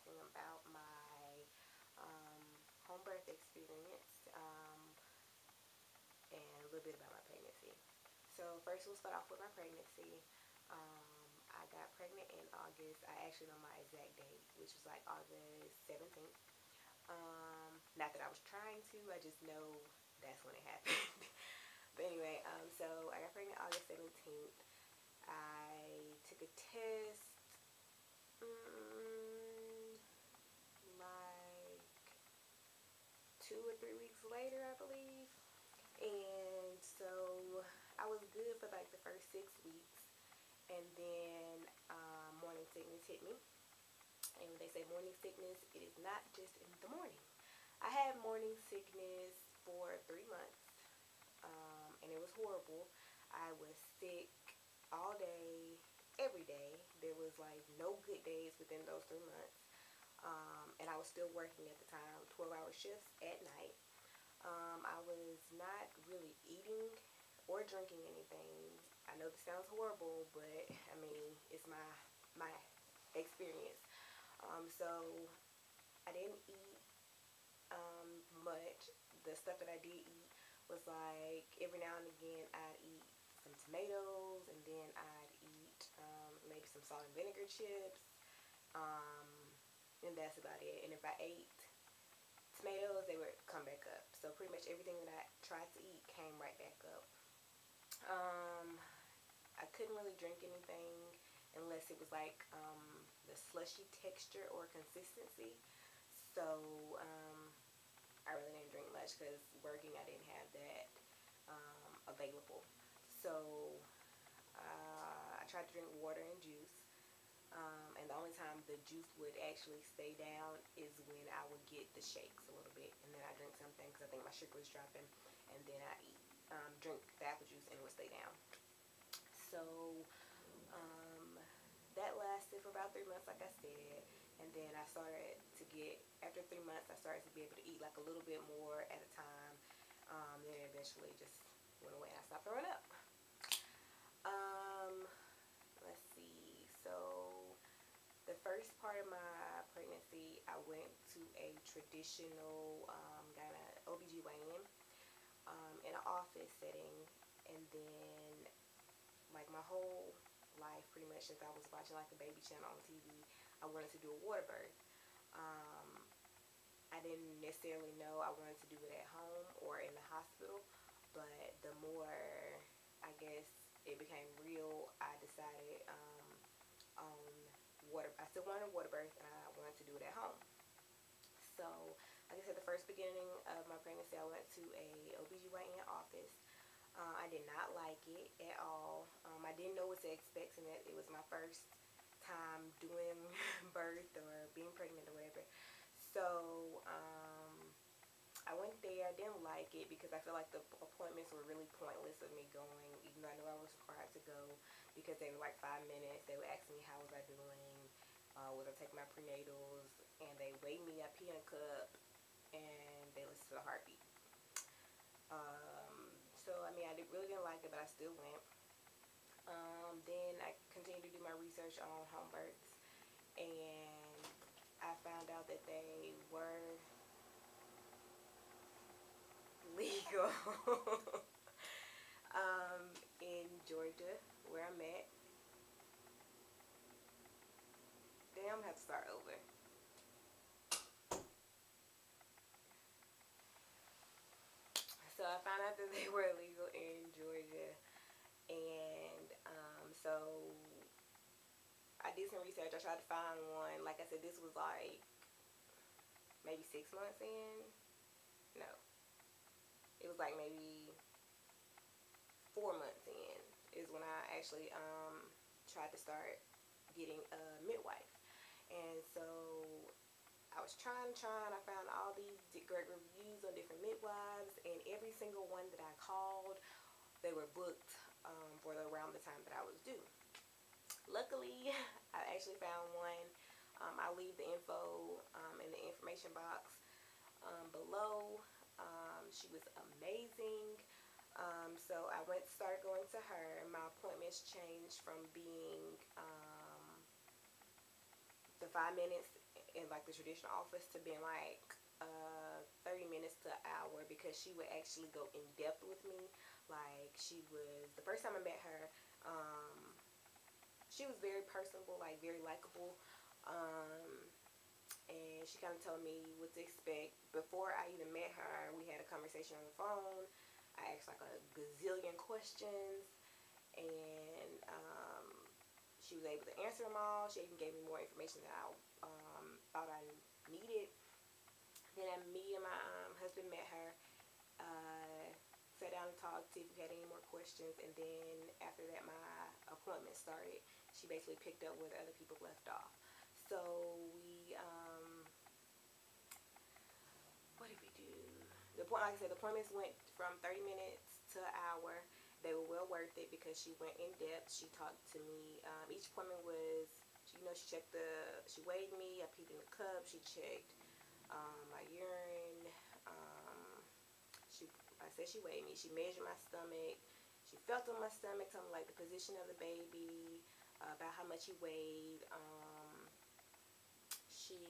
talking about my home birth experience and a little bit about my pregnancy. So first we'll start off with my pregnancy. I got pregnant in August. I actually know my exact date, which was like August 17th. Not that I was trying to, I just know that's when it happened. But anyway, so I got pregnant August 17th. I took a test like 2 or 3 weeks later, I believe. And so I was good for like the first 6 weeks. And then morning sickness hit me. And when they say morning sickness, it is not just in the morning. I had morning sickness for 3 months, and it was horrible. I was sick all day, every day. There was like no good days within those 3 months. And I was still working at the time, 12-hour shifts at night. I was not really eating or drinking anything. I know this sounds horrible, but I mean, it's my experience. So I didn't eat much. The stuff that I did eat was like every now and again I'd eat some tomatoes, and then I'd eat maybe some salt and vinegar chips, um, and that's about it. And if I ate tomatoes, they would come back up. So pretty much everything that I tried to eat came right back up. I couldn't really drink anything unless it was like the slushy texture or consistency. So I really didn't drink much because working I didn't have that available. So I tried to drink water and juice. And the only time the juice would actually stay down is when I would get the shakes a little bit, and then I drink something because I think my sugar was dropping, and then I drink the apple juice and it would stay down. So that lasted for about 3 months, like I said, and then I started to get, after 3 months, I started to be able to eat like a little bit more at a time. Then eventually just went away and I stopped throwing up. Let's see. So the first part of my pregnancy, I went to a traditional OBGYN in an office setting, and then like my whole life, pretty much since I was watching like the baby channel on TV, I wanted to do a water birth. I didn't necessarily know I wanted to do it at home or in the hospital, but the more, I guess, it became real, I decided on water. I still wanted a water birth, and I wanted to do it at home. So, like I said, the first beginning of my pregnancy, I went to a OBGYN office. I did not like it at all. I didn't know what to expect, and it was my first time doing birth or being pregnant or whatever. So I went there. I didn't like it because I feel like the appointments were really pointless of me going, even though I knew I was required to go, because they were like 5 minutes. They would ask me how was I doing, was I taking my prenatals, and they weighed me, I pee in a cup, and they listened to the heartbeat. So I mean, really didn't like it, but I still went. Then I continued to do my research on home births, and I found out that they were legal in Georgia, where I'm at. Damn, I'm gonna have to start over. So I found out that they were illegal in Georgia, and so I did some research. I tried to find one. Like I said, this was like maybe 6 months in. No, it was like maybe 4 months in is when I actually tried to start getting a midwife. And so I was trying. I found all these great reviews on different midwives, and every single one that I called, they were booked for around the time that I was due. Luckily, I actually found one. I'll leave the info in the information box below. She was amazing. So I started going to her. My appointments changed from being the 5 minutes in like the traditional office to being like 30 minutes to an hour, because she would actually go in depth with me. Like, she was, the first time I met her, she was very personable, like very likable. And she kind of told me what to expect. Before I even met her, we had a conversation on the phone. I asked like a gazillion questions, and she was able to answer them all. She even gave me more information than I thought I needed. Then me and my husband met her, sat down and talked, see if we had any more questions, and then after that my appointment started. She basically picked up where the other people left off. So we, what did we do? Like I said, the appointments went from 30 minutes to an hour. They were well worth it because she went in depth. She talked to me. Each appointment was, she checked she weighed me. I peed in the cup. She checked my urine. I said she weighed me. She measured my stomach. She felt on my stomach, told me like the position of the baby, about how much he weighed.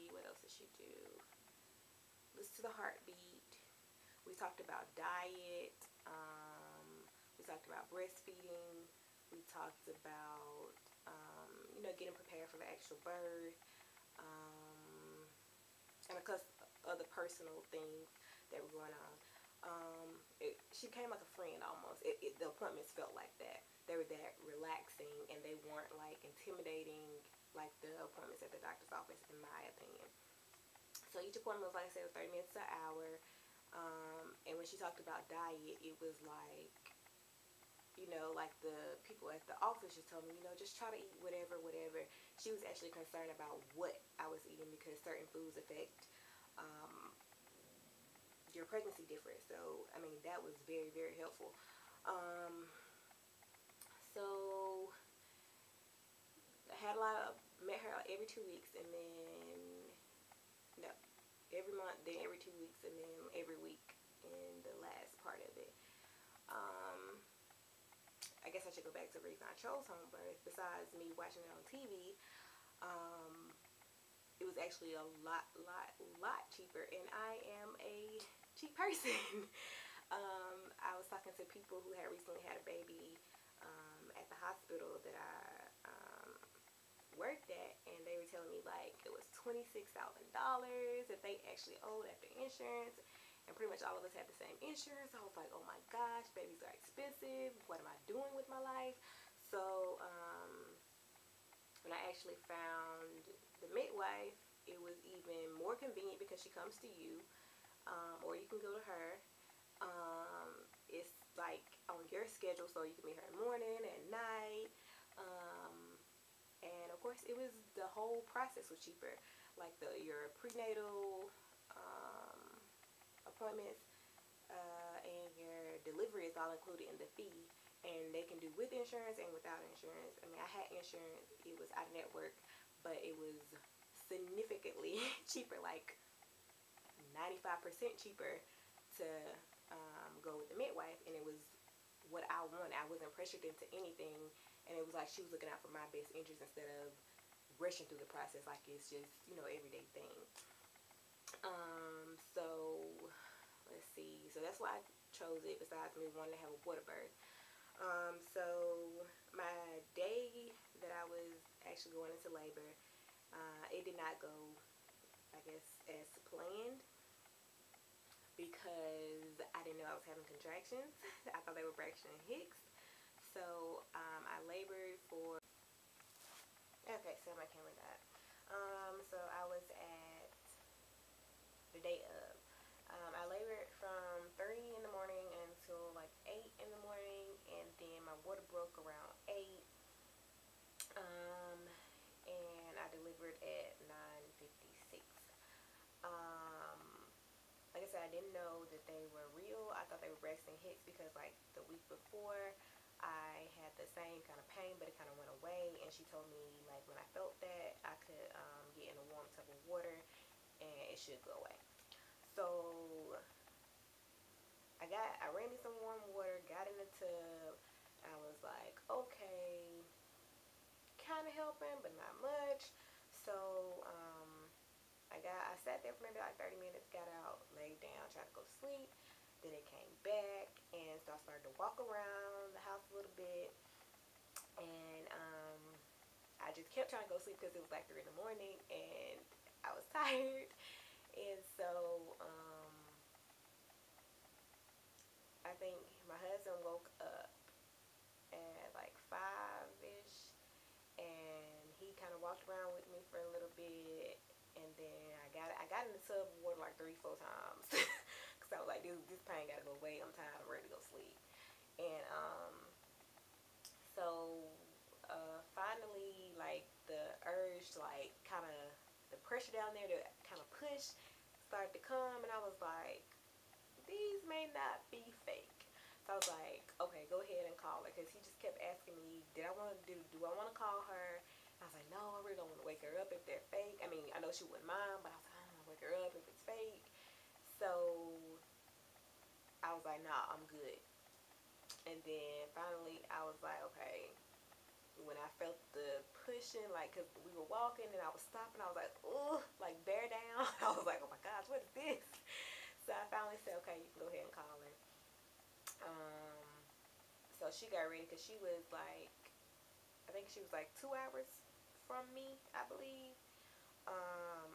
What else did she do? Listen to the heartbeat. We talked about diet. We talked about breastfeeding. We talked about, getting prepared for the actual birth. And of course, other personal things that were going on. She became like a friend almost. The appointments felt like that. They were that relaxing, and they weren't like intimidating like the appointments at the doctor's office, in my opinion. So each appointment was, like I said, 30 minutes to an hour. And when she talked about diet, it was like, like the people at the office just told me, just try to eat whatever. She was actually concerned about what I was eating, because certain foods affect your pregnancy different. So, I mean, that was very, very helpful. So I had met her every 2 weeks, and then, no, every month, then every 2 weeks, and then every week in the last part of it. I guess I should go back to the reason I chose home birth. Besides me watching it on TV, it was actually a lot cheaper, and I am a cheap person. I was talking to people who had recently had a baby at the hospital that I worked at, and they were telling me like it was $26,000 that they actually owed after insurance, and pretty much all of us had the same insurance. I was like, oh my gosh, babies are expensive. What am I doing with my life? So when I actually found the midwife, it was even more convenient because she comes to you, or you can go to her. It's like on your schedule, so you can meet her in the morning and night. And of course, the whole process was cheaper. Like your prenatal appointments and your delivery is all included in the fee. And they can do with insurance and without insurance. I mean, I had insurance. It was out of network, but it was significantly cheaper, like 95% cheaper to go with the midwife. And it was what I wanted. I wasn't pressured into anything. And it was like she was looking out for my best interest instead of rushing through the process like it's just, everyday thing. So let's see. So that's why I chose it, besides me wanting to have a water birth. So my day that I was actually going into labor, it did not go, I guess, as planned, because I didn't know I was having contractions. I thought they were Braxton Hicks. So I labored for, okay, so my camera died. So I was at the day of. I labored from 3 in the morning until like 8 in the morning, and then my water broke around 8. And I delivered at 9:56. Like I said, I didn't know that they were real. I thought they were Braxton Hicks because like the week before I had the same kind of pain, but it kind of went away, and she told me like when I felt that I could get in a warm tub of water and it should go away. So I ran me some warm water, got in the tub. I was like, okay, kind of helping, but not much. So I sat there for maybe like 30 minutes, got out, laid down, tried to go to sleep. Then it came back, and so I started to walk around the house a little bit, and I just kept trying to go to sleep because it was like 3 in the morning, and I was tired, and so I think my husband woke up at like 5 ish, and he kind of walked around with me for a little bit, and then I got in the tub of water like 3 4 times because I was like, this pain gotta go away. I'm tired. I'm ready to go sleep. And so finally, like the urge to like kind of the pressure down there to kind of push started to come, and I was like, these may not be fake. So I was like, okay, go ahead and call her, because he just kept asking me, do I want to call her? And I was like, no, I really don't want to wake her up if they're fake. I mean, I know she wouldn't mind, but I was like, I don't want to wake her up if it's fake. So I was like, nah, I'm good. And then finally, I was like, okay. When I felt the pushing, like, cause we were walking and I was stopping, I was like, ugh, like bear down. I was like, oh my gosh, what is this? So I finally said, okay, you can go ahead and call her. Um, so she got ready because she was like, I think she was like 2 hours from me, I believe.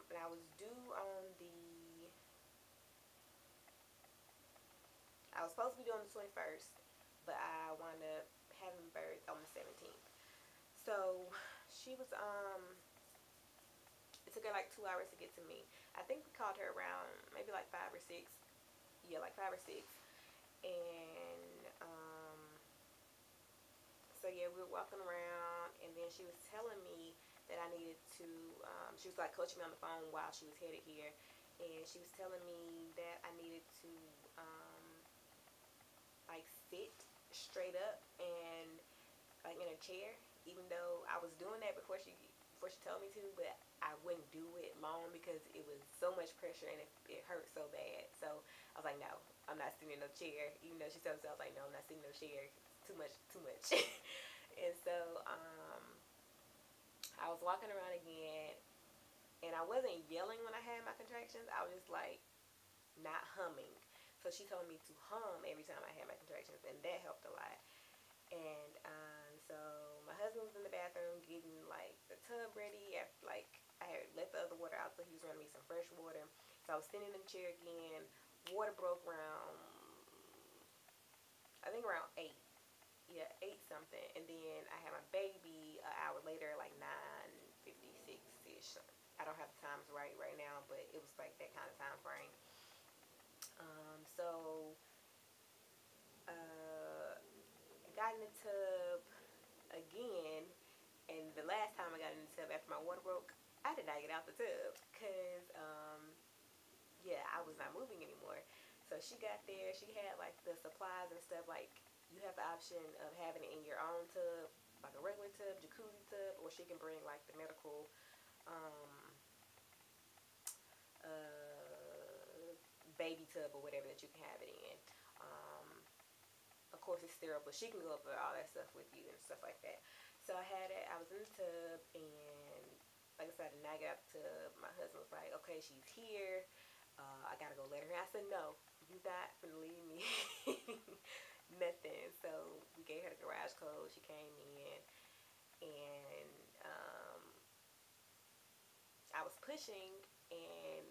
And I was due on I was supposed to be due on the 21st, but I wound up having birth on the 17th. So she was, it took her like 2 hours to get to me. I think we called her around maybe like 5 or 6. Yeah, like 5 or 6. And so yeah, we were walking around, and then she was telling me that I needed to. She was like coaching me on the phone while she was headed here, and she was telling me that I needed to like sit straight up and like in a chair, even though I was doing that before she told me to, but I wouldn't do it long because it was so much pressure and it hurt so bad. So I was like, no, I'm not sitting in no chair. Even though she told me, so I was like, no, I'm not sitting in no chair. It's too much, too much. And so I was walking around again, and I wasn't yelling when I had my contractions. I was just like not humming. So she told me to hum every time I had my contractions, and that helped a lot. And so my husband was in the bathroom getting like the tub ready. After like I had let the other water out, so he was running me some fresh water. So I was sitting in the chair again. Water broke around, I think around 8. Yeah, 8 something. And then I had my baby an hour later, like 9:56 ish. I don't have the times right now, but it was like that kind of time frame. So I got in the tub again, and the last time I got in the tub after my water broke, I did not get out the tub because yeah, I was not moving anymore. So she got there. She had like the supplies and stuff. Like you have the option of having it in your own tub, like a regular tub, jacuzzi tub, or she can bring like the medical um, baby tub or whatever that you can have it in. Um, of course, it's sterile, but she can go up with all that stuff with you and stuff like that. So I had it. I was in the tub, and like I said, I did not get out the tub. My husband was like, "Okay, she's here. I gotta go let her." I said, "No, you not gonna leave me." Nothing. So we gave her the garage code. She came in, and I was pushing, and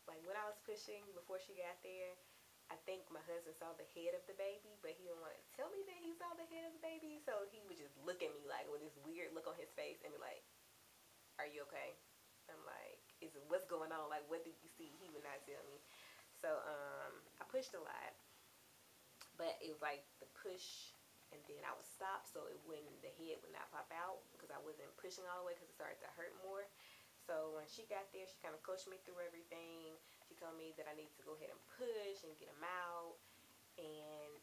like when I was pushing before she got there, I think my husband saw the head of the baby, but he didn't want to tell me that he saw the head of the baby, so he would just look at me like with this weird look on his face and be like, "Are you okay?" I'm like, "Is it what's going on? Like, what did you see?" He would not tell me. So I pushed a lot, but it was like the push, and then I would stop so it wouldn't the head would not pop out because I wasn't pushing all the way because it started to hurt more. So when she got there, she kind of coached me through everything. She told me that I need to go ahead and push and get them out. And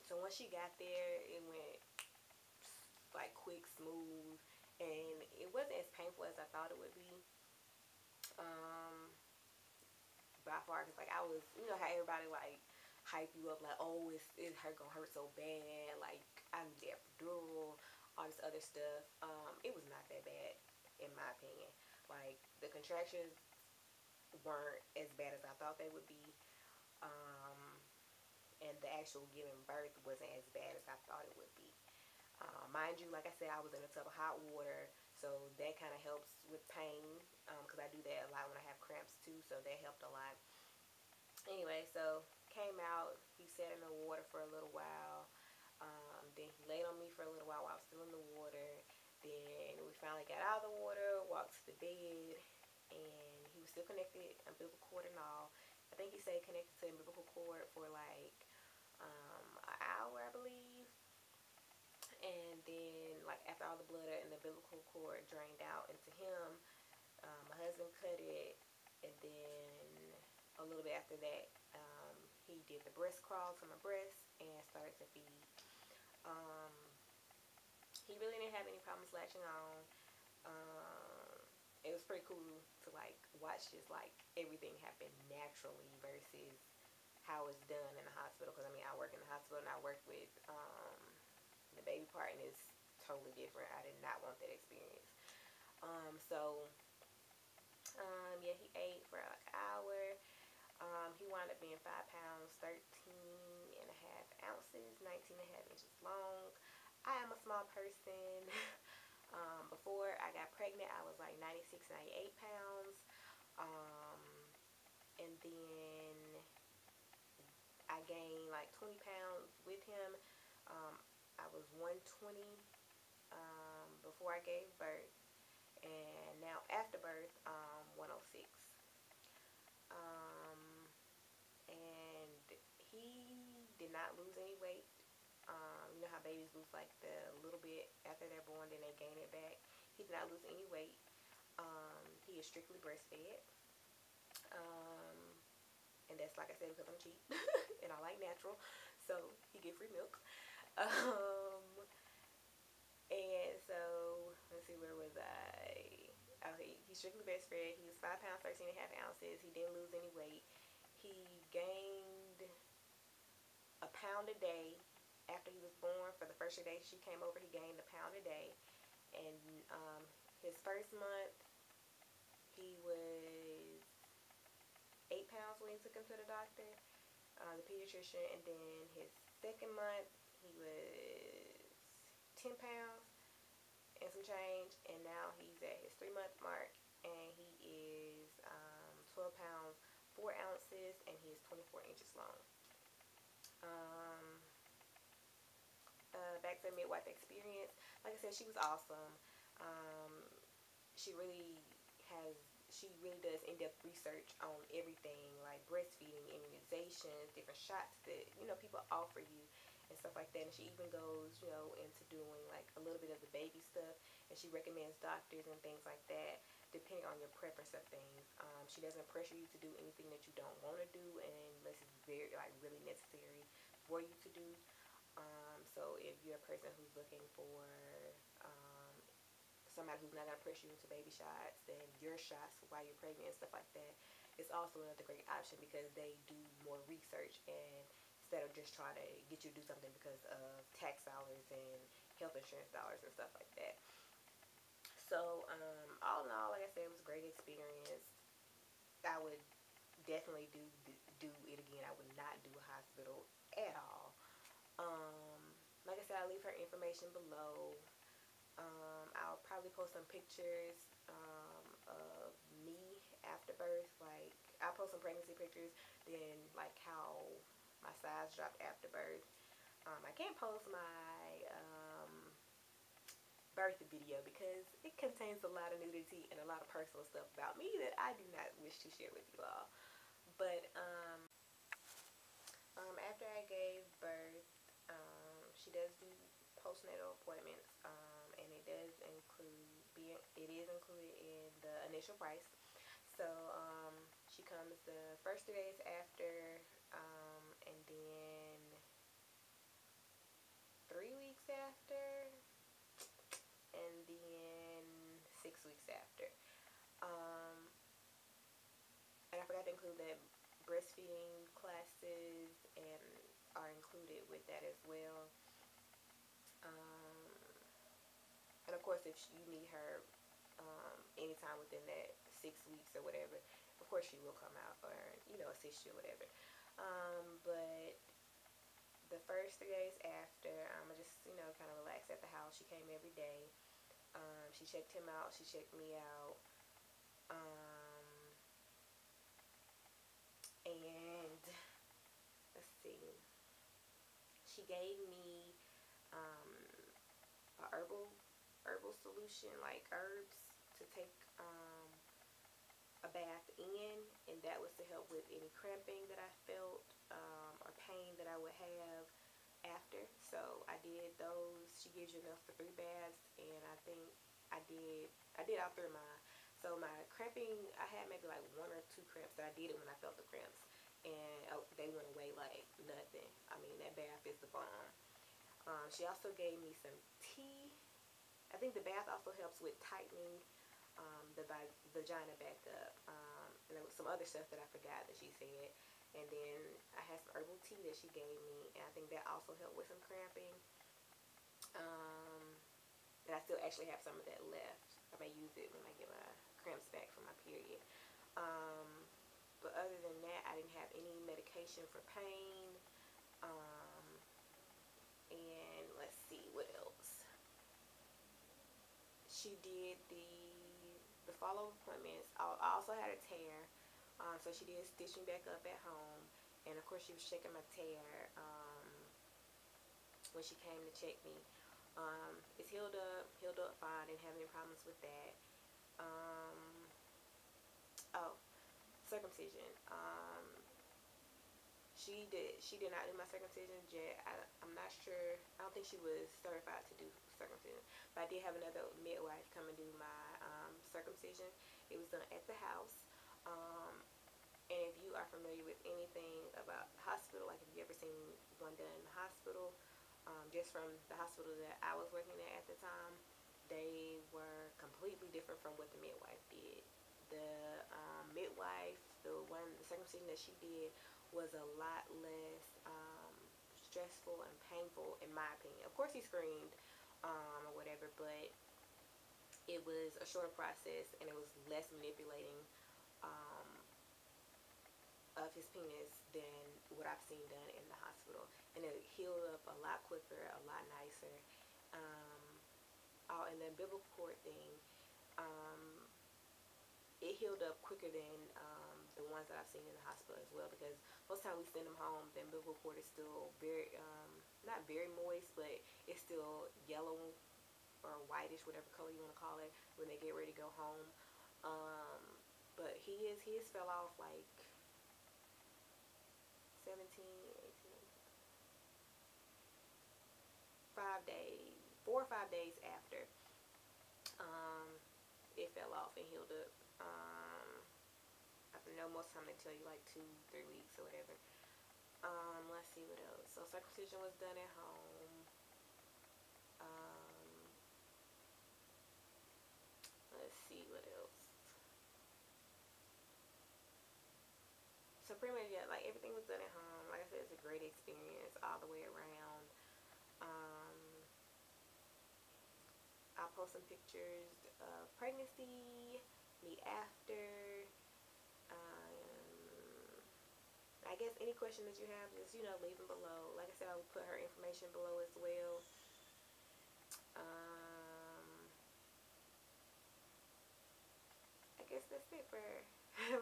so once she got there, it went like quick, smooth, and it wasn't as painful as I thought it would be. Um, by far, because like I was, you know how everybody like hype you up like, oh, it's her gonna hurt so bad, like I need the epidural, all this other stuff. It was not that bad in my opinion. Like, the contractions weren't as bad as I thought they would be. Um, and the actual giving birth wasn't as bad as I thought it would be. Mind you, like I said, I was in a tub of hot water, so that kind of helps with pain, because I do that a lot when I have cramps too, so that helped a lot. Anyway, so came out, he sat in the water for a little while, then he laid on me for a little while I was still in the water. Then we finally got out of the water, walked to the bed, and he was still connected, umbilical cord and all. I think he stayed connected to the umbilical cord for like an hour, I believe. And then, like, after all the blood and the umbilical cord drained out into him, my husband cut it, and then a little bit after that, he did the breast crawl to my breast and started to feed. Um, he really didn't have any problems latching on. It was pretty cool to like watch just like everything happen naturally versus how it's done in the hospital. Because I mean, I work in the hospital and I work with the baby part, and it's totally different. I did not want that experience. Yeah, he ate for like an hour. He wound up being 5 pounds, 13 and a half ounces, 19 and a half inches long. I am a small person. Before I got pregnant, I was like 96, 98 pounds. Um, and then I gained like 20 pounds with him. I was 120 before I gave birth. And now after birth, 106. Um, and he did not lose any weight. You know how babies lose like the little bit after they're born, then they gain it back. He did not lose any weight. He is strictly breastfed. Um, and that's, like I said, because I'm cheap and I like natural, so he get free milk. Um, and so let's see, where was I? Oh, he strictly breastfed. He was 5 pounds, 13 and a half ounces. He didn't lose any weight. He gained a pound a day after he was born. For the first 3 days she came over, he gained a pound a day. And his first month, he was 8 pounds when he took him to the doctor, the pediatrician. And then his second month, he was 10 pounds and some change. And now he's at his 3 month mark, and he is 12 pounds, 4 ounces, and he is 24 inches long. Um, Back to the midwife experience. Like I said, she was awesome. Um, she really has, she really does in-depth research on everything, like breastfeeding, immunizations, different shots that, you know, people offer you and stuff like that. And she even goes, you know, into doing like a little bit of the baby stuff, and she recommends doctors and things like that depending on your preference of things. She doesn't pressure you to do anything that you don't want to do unless it's very, like, really necessary for you to do. So if you're a person who's looking for um, somebody who's not going to pressure you into baby shots, then your shots while you're pregnant and stuff like that is also another great option, because they do more research, and instead of just trying to get you to do something because of tax dollars and health insurance dollars and stuff like that. So all in all, like I said, it was a great experience. I would definitely do it again. I would not do a hospital at all. Like I said, I'll leave her information below. I'll probably post some pictures of me after birth. Like, I'll post some pregnancy pictures, then like how my size dropped after birth. I can't post my birth video because it contains a lot of nudity and a lot of personal stuff about me that I do not wish to share with you all. But after I gave birth, she does do postnatal appointments, and it does include it is included in the initial price. So she comes the first 3 days after, and then 3 weeks after, and then 6 weeks after. Um, and I forgot to include that breastfeeding classes and are included with that as well. And of course, if you need her anytime within that 6 weeks or whatever. Of course, she will come out or assist you or whatever. But the first 3 days after, I just kind of relaxed at the house. She came every day. She checked him out. She checked me out. And let's see. She gave me a herbal solution, like herbs to take a bath in, and that was to help with any cramping that I felt, or pain that I would have after. So I did those. She gives you enough for 3 baths, and I think I did all 3 of mine. So my cramping, I had maybe like 1 or 2 cramps that I did it when I felt the cramps, and they went away like nothing. I mean, that bath is the bomb. She also gave me some tea. I think the bath also helps with tightening the vagina back up. And there was some other stuff that I forgot that she said. And then I had some herbal tea that she gave me, and I think that also helped with some cramping. And I still actually have some of that left. I may use it when I get my cramps back from my period. But other than that, I didn't have any medication for pain. And let's see what else. She did the follow appointments. I also had a tear, so she did stitching back up at home, and of course she was checking my tear when she came to check me. It's healed up fine. Didn't have any problems with that. Oh, circumcision. She did not do my circumcision yet. I'm not sure. I don't think she was certified to do circumcision. But I did have another midwife come and do my circumcision. It was done at the house. And if you are familiar with anything about the hospital, like if you ever seen one done in the hospital, just from the hospital that I was working at the time, they were completely different from what the midwife did. The midwife, the circumcision that she did was a lot less stressful and painful, in my opinion. Of course, he screamed or whatever, but it was a shorter process, and it was less manipulating of his penis than what I've seen done in the hospital, and it healed up a lot quicker, a lot nicer. And the umbilical cord thing, it healed up quicker than the ones that I've seen in the hospital as well, because most time we send them home, the umbilical cord is still very, not very moist, but it's still yellow or whitish, whatever color you want to call it, when they get ready to go home. But his fell off like 17, 18, 5 days, 4 or 5 days after it fell off and healed up. I know most of the time they tell you like 2, 3 weeks or whatever. Let's see what else. So circumcision was done at home. Let's see what else. So pretty much, yeah, like everything was done at home. Like I said, it's a great experience all the way around. I'll post some pictures of pregnancy, me after. I guess any question that you have, just leave them below. Like I said, I will put her information below as well. I guess that's it for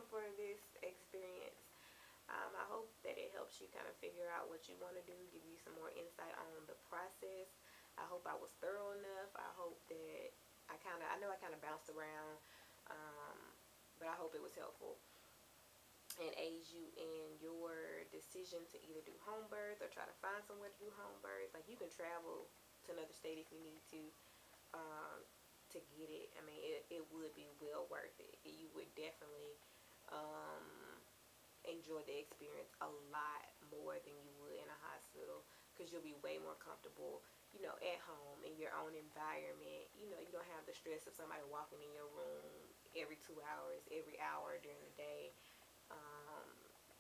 for this experience. I hope that it helps you kind of figure out what you want to do, give you some more insight on the process. I hope I was thorough enough. I hope that I know I kind of bounced around, but I hope it was helpful and aids you in your decision to either do home birth or try to find somewhere to do home birth. Like, you can travel to another state if you need to get it. I mean, it would be well worth it. You would definitely enjoy the experience a lot more than you would in a hospital, because you'll be way more comfortable, at home in your own environment. You don't have the stress of somebody walking in your room every 2 hours, every hour during the day.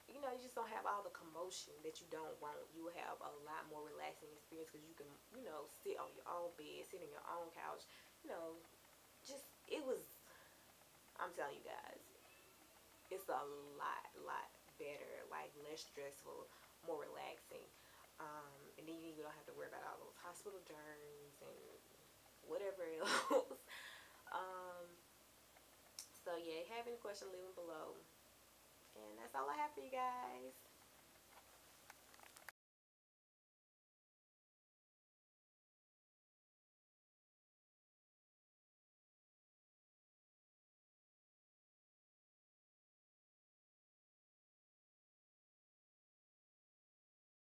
You just don't have all the commotion that you don't want. You will have a lot more relaxing experience, because you can, sit on your own bed, sit on your own couch. Just, it was telling you guys, it's a lot better, like less stressful, more relaxing. And then you don't have to worry about all those hospital germs and whatever else. um, so yeah, if you have any questions, leave them below. And that's all I have for you guys.